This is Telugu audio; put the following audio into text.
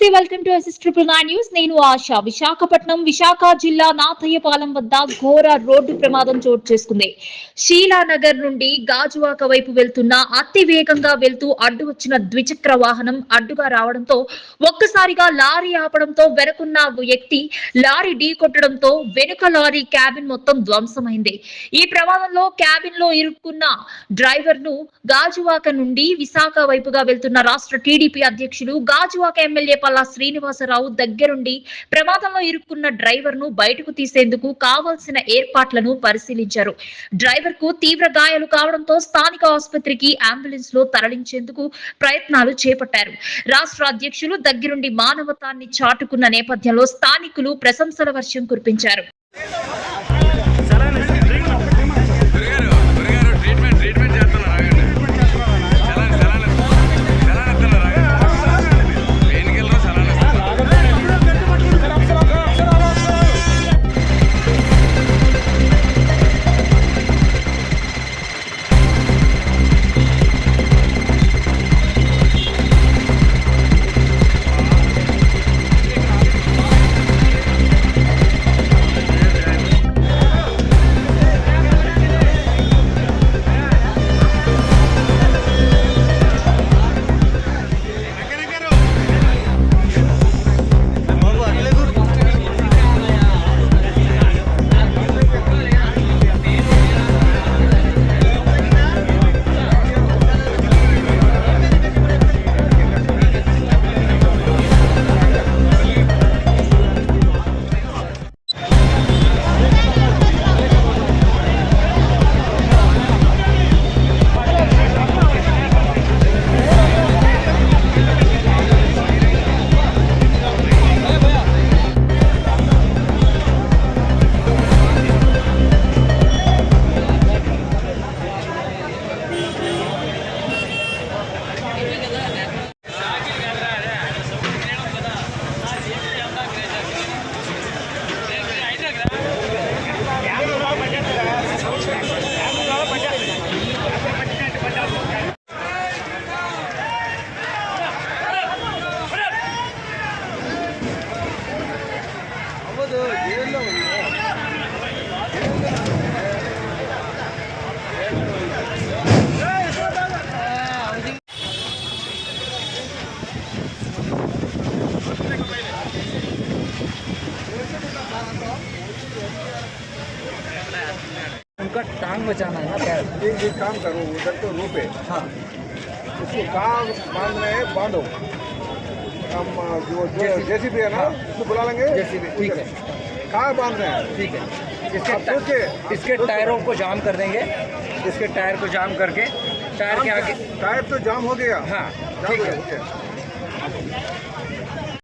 నమస్తే వెల్కమ్ టు SS9 న్యూస్. నేను ఆశ. విశాఖపట్నం విశాఖ జిల్లా నాథయ్యపాలెం వద్ద ఘోర రోడ్డు ప్రమాదం చోటు చేసుకుంది. శీలానగర్ నుండి గాజువాక వైపు వెళ్తున్న అతి వేగంగా వెళ్తూ అడ్డు వచ్చిన ద్విచక్ర వాహనం అడ్డుగా రావడంతో ఒక్కసారిగా లారీ ఆపడంతో వెనుకున్న వ్యక్తి లారీ ఢీ కొట్టడంతో వెనుక లారీ క్యాబిన్ మొత్తం ధ్వంసమైంది. ఈ ప్రమాదంలో క్యాబిన్ లో ఇరుక్కున్న డ్రైవర్ ను గాజువాక నుండి విశాఖ వైపుగా వెళ్తున్న రాష్ట్ర టీడీపీ అధ్యక్షులు గాజువాక ఎమ్మెల్యే పల్లా శ్రీనివాసరావు దగ్గరుండి ప్రమాదంలో ఇరుక్కున్న డ్రైవర్ ను బయటకు తీసేందుకు కావాల్సిన ఏర్పాట్లను పరిశీలించారు. డ్రైవర్ కు తీవ్ర గాయాలు కావడంతో స్థానిక ఆసుపత్రికి అంబులెన్స్ లో తరలించేందుకు ప్రయత్నాలు చేపట్టారు. రాష్ట్ర అధ్యక్షులు దగ్గరుండి మానవతాన్ని చాటుకున్న నేపథ్యంలో స్థానికులు ప్రశంసల వర్షం కురిపించారు. उनका टांग बचाना है ना पैर। एक काम करो, उधर तो रोप है, हाँ उसको कहाँ बांधना है बांधो। हम जो जेसीबी है ना उसको बुला लेंगे। जेसीबी ठीक है, कहाँ बांधना है ठीक है। इसके टायरों को जाम कर देंगे, इसके टायर को जाम करके टायर के आगे। टायर तो जाम हो गया। हाँ ठीक है।